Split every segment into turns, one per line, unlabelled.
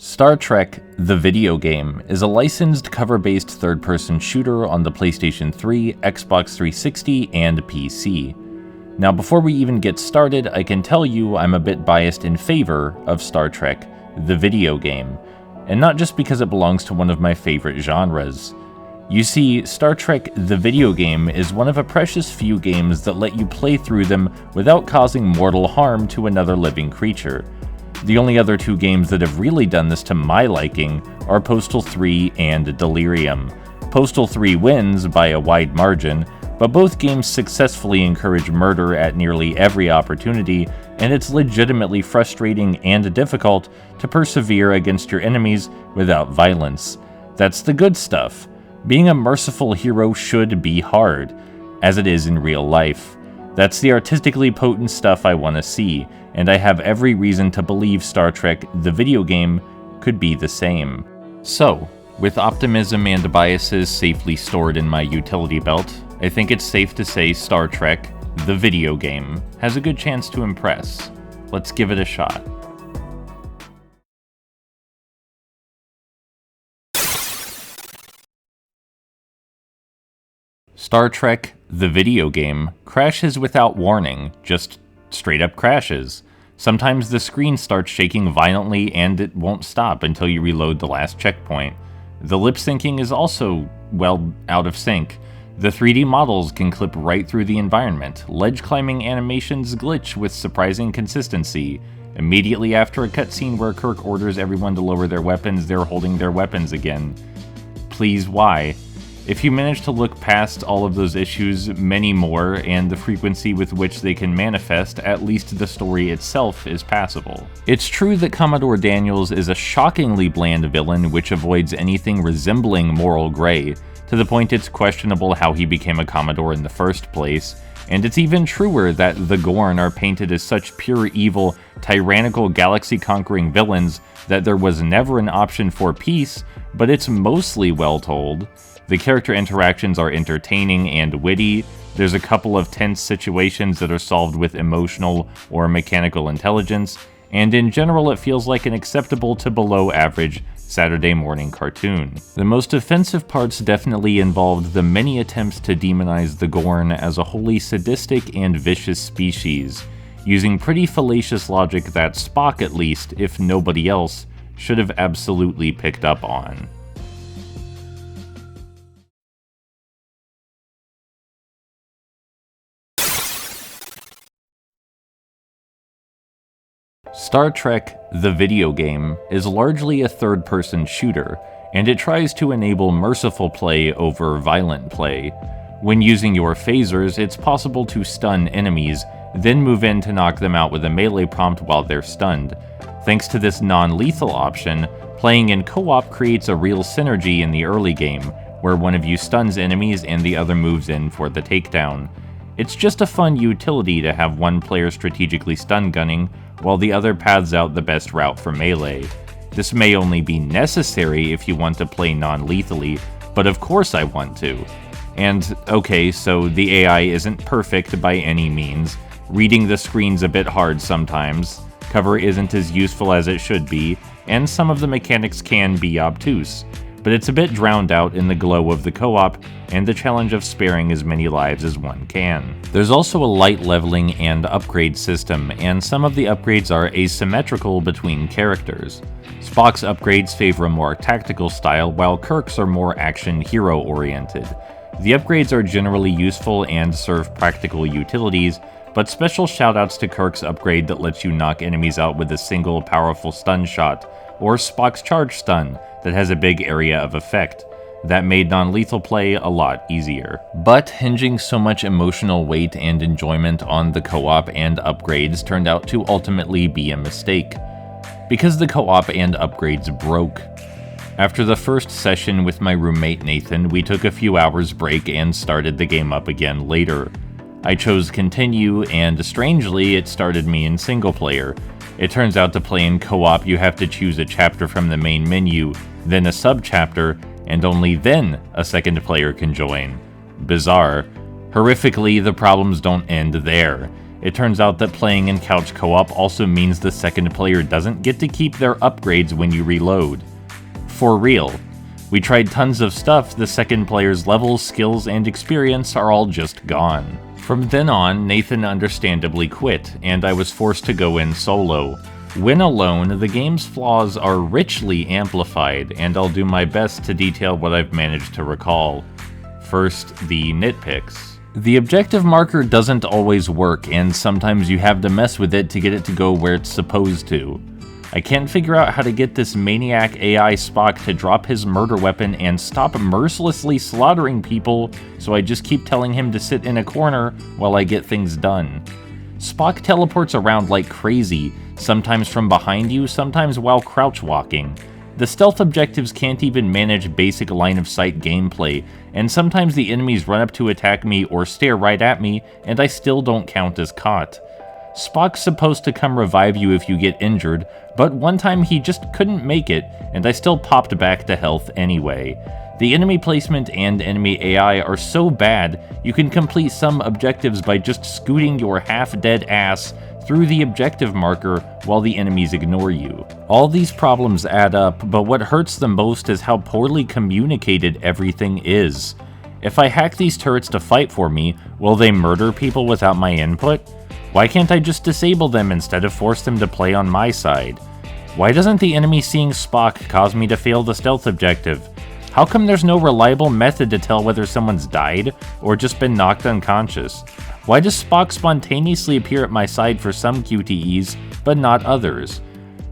Star Trek: The Video Game is a licensed cover-based third-person shooter on the PlayStation 3, Xbox 360, and PC. Now before we even get started, I can tell you I'm a bit biased in favor of Star Trek: The Video Game, and not just because it belongs to one of my favorite genres. You see, Star Trek: The Video Game is one of a precious few games that let you play through them without causing mortal harm to another living creature. The only other two games that have really done this to my liking are Postal 3 and Delirium. Postal 3 wins by a wide margin, but both games successfully encourage murder at nearly every opportunity, and it's legitimately frustrating and difficult to persevere against your enemies without violence. That's the good stuff. Being a merciful hero should be hard, as it is in real life. That's the artistically potent stuff I want to see, and I have every reason to believe Star Trek: The Video Game could be the same. So, with optimism and biases safely stored in my utility belt, I think it's safe to say Star Trek: The Video Game has a good chance to impress. Let's give it a shot. Star Trek: The Video Game crashes without warning, just straight up crashes. Sometimes the screen starts shaking violently and it won't stop until you reload the last checkpoint. The lip syncing is also, well, out of sync. The 3D models can clip right through the environment. Ledge climbing animations glitch with surprising consistency. Immediately after a cutscene where Kirk orders everyone to lower their weapons, they're holding their weapons again. Please, why? If you manage to look past all of those issues, many more, and the frequency with which they can manifest, at least the story itself is passable. It's true that Commodore Daniels is a shockingly bland villain which avoids anything resembling moral gray, to the point it's questionable how he became a Commodore in the first place, and it's even truer that the Gorn are painted as such pure evil, tyrannical, galaxy-conquering villains that there was never an option for peace, but it's mostly well told. The character interactions are entertaining and witty. There's a couple of tense situations that are solved with emotional or mechanical intelligence, and in general it feels like an acceptable to below average Saturday morning cartoon. The most offensive parts definitely involved the many attempts to demonize the Gorn as a wholly sadistic and vicious species, using pretty fallacious logic that Spock, at least, if nobody else, should have absolutely picked up on. Star Trek: The Video Game is largely a third-person shooter, and it tries to enable merciful play over violent play. When using your phasers, it's possible to stun enemies, then move in to knock them out with a melee prompt while they're stunned. Thanks to this non-lethal option, playing in co-op creates a real synergy in the early game, where one of you stuns enemies and the other moves in for the takedown. It's just a fun utility to have one player strategically stun gunning, while the other paths out the best route for melee. This may only be necessary if you want to play non-lethally, but of course I want to. And okay, so the AI isn't perfect by any means. Reading the screen's a bit hard sometimes, cover isn't as useful as it should be, and some of the mechanics can be obtuse. But it's a bit drowned out in the glow of the co-op and the challenge of sparing as many lives as one can. There's also a light leveling and upgrade system, and some of the upgrades are asymmetrical between characters. Spock's upgrades favor a more tactical style, while Kirk's are more action hero-oriented. The upgrades are generally useful and serve practical utilities, but special shoutouts to Kirk's upgrade that lets you knock enemies out with a single powerful stun shot, or Spock's charge stun that has a big area of effect. That made non-lethal play a lot easier. But hinging so much emotional weight and enjoyment on the co-op and upgrades turned out to ultimately be a mistake, because the co-op and upgrades broke. After the first session with my roommate Nathan, we took a few hours break and started the game up again later. I chose continue, and strangely, it started me in single player. It turns out to play in co-op you have to choose a chapter from the main menu, then a sub-chapter, and only then a second player can join. Bizarre. Horrifically, the problems don't end there. It turns out that playing in couch co-op also means the second player doesn't get to keep their upgrades when you reload. For real. We tried tons of stuff, the second player's levels, skills, and experience are all just gone. From then on, Nathan understandably quit, and I was forced to go in solo. When alone, the game's flaws are richly amplified, and I'll do my best to detail what I've managed to recall. First, the nitpicks. The objective marker doesn't always work, and sometimes you have to mess with it to get it to go where it's supposed to. I can't figure out how to get this maniac AI Spock to drop his murder weapon and stop mercilessly slaughtering people, so I just keep telling him to sit in a corner while I get things done. Spock teleports around like crazy, sometimes from behind you, sometimes while crouch walking. The stealth objectives can't even manage basic line-of-sight gameplay, and sometimes the enemies run up to attack me or stare right at me, and I still don't count as caught. Spock's supposed to come revive you if you get injured, but one time he just couldn't make it, and I still popped back to health anyway. The enemy placement and enemy AI are so bad, you can complete some objectives by just scooting your half-dead ass through the objective marker while the enemies ignore you. All these problems add up, but what hurts the most is how poorly communicated everything is. If I hack these turrets to fight for me, will they murder people without my input? Why can't I just disable them instead of force them to play on my side? Why doesn't the enemy seeing Spock cause me to fail the stealth objective? How come there's no reliable method to tell whether someone's died or just been knocked unconscious? Why does Spock spontaneously appear at my side for some QTEs, but not others?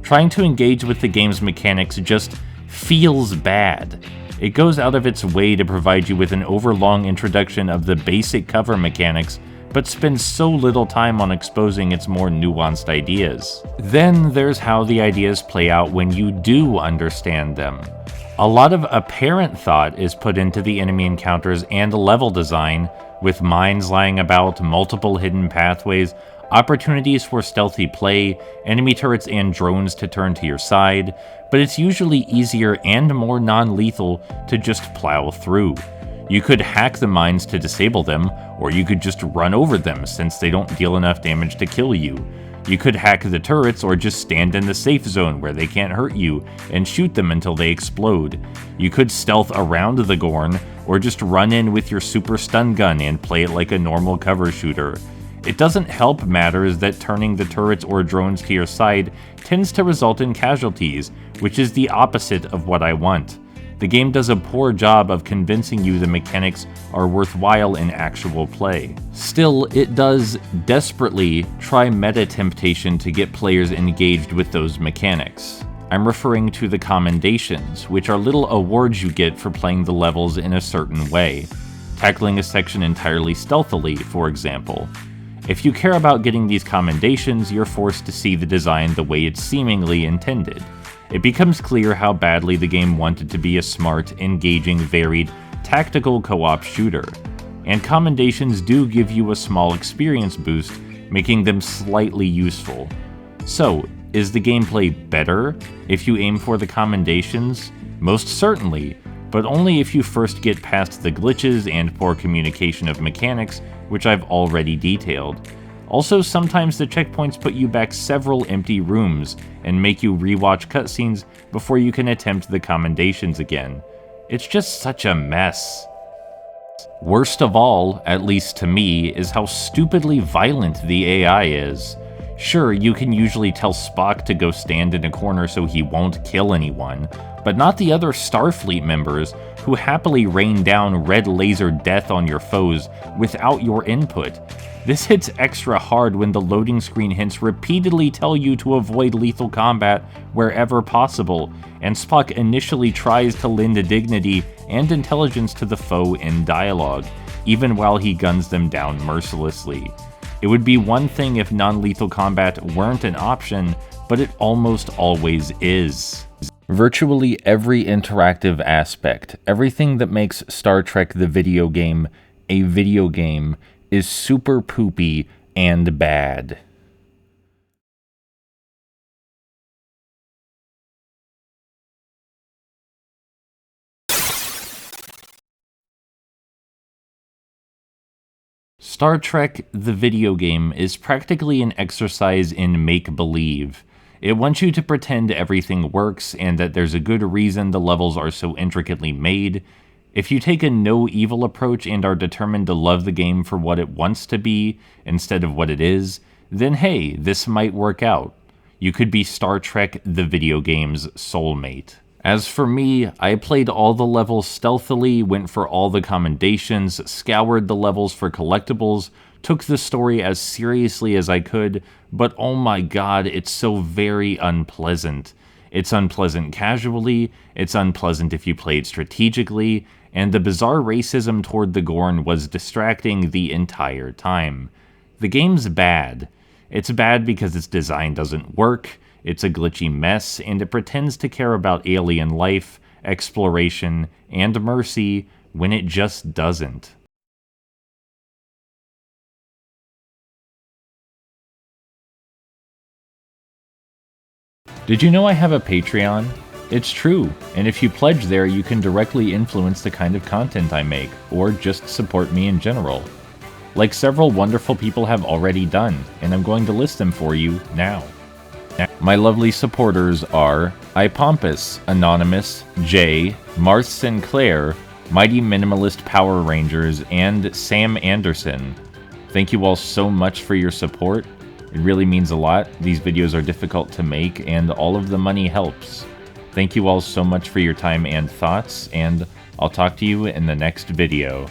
Trying to engage with the game's mechanics just feels bad. It goes out of its way to provide you with an overlong introduction of the basic cover mechanics, but spends so little time on exposing its more nuanced ideas. Then there's how the ideas play out when you do understand them. A lot of apparent thought is put into the enemy encounters and level design, with mines lying about, multiple hidden pathways, opportunities for stealthy play, enemy turrets and drones to turn to your side, but it's usually easier and more non-lethal to just plow through. You could hack the mines to disable them, or you could just run over them since they don't deal enough damage to kill you. You could hack the turrets or just stand in the safe zone where they can't hurt you and shoot them until they explode. You could stealth around the Gorn, or just run in with your super stun gun and play it like a normal cover shooter. It doesn't help matters that turning the turrets or drones to your side tends to result in casualties, which is the opposite of what I want. The game does a poor job of convincing you the mechanics are worthwhile in actual play. Still, it does desperately try meta temptation to get players engaged with those mechanics. I'm referring to the commendations, which are little awards you get for playing the levels in a certain way. Tackling a section entirely stealthily, for example. If you care about getting these commendations, you're forced to see the design the way it's seemingly intended. It becomes clear how badly the game wanted to be a smart, engaging, varied, tactical co-op shooter. And commendations do give you a small experience boost, making them slightly useful. So, is the gameplay better if you aim for the commendations? Most certainly, but only if you first get past the glitches and poor communication of mechanics, which I've already detailed. Also, sometimes the checkpoints put you back several empty rooms and make you rewatch cutscenes before you can attempt the commendations again. It's just such a mess. Worst of all, at least to me, is how stupidly violent the AI is. Sure, you can usually tell Spock to go stand in a corner so he won't kill anyone, but not the other Starfleet members who happily rain down red laser death on your foes without your input. This hits extra hard when the loading screen hints repeatedly tell you to avoid lethal combat wherever possible, and Spock initially tries to lend dignity and intelligence to the foe in dialogue, even while he guns them down mercilessly. It would be one thing if non-lethal combat weren't an option, but it almost always is. Virtually every interactive aspect, everything that makes Star Trek the video game a video game, is super poopy and bad. Star Trek, the video game, is practically an exercise in make-believe. It wants you to pretend everything works and that there's a good reason the levels are so intricately made. If you take a no-evil approach and are determined to love the game for what it wants to be instead of what it is, then hey, this might work out. You could be Star Trek, the video game's soulmate. As for me, I played all the levels stealthily, went for all the commendations, scoured the levels for collectibles, took the story as seriously as I could, but oh my god, it's so very unpleasant. It's unpleasant casually, it's unpleasant if you play it strategically, and the bizarre racism toward the Gorn was distracting the entire time. The game's bad. It's bad because its design doesn't work, it's a glitchy mess, and it pretends to care about alien life, exploration, and mercy when it just doesn't. Did you know I have a Patreon? It's true, and if you pledge there, you can directly influence the kind of content I make, or just support me in general. Like several wonderful people have already done, and I'm going to list them for you now. My lovely supporters are iPompous, Anonymous, Jay, Marth Sinclair, Mighty Minimalist Power Rangers, and Sam Anderson. Thank you all so much for your support. It really means a lot. These videos are difficult to make, and all of the money helps. Thank you all so much for your time and thoughts, and I'll talk to you in the next video.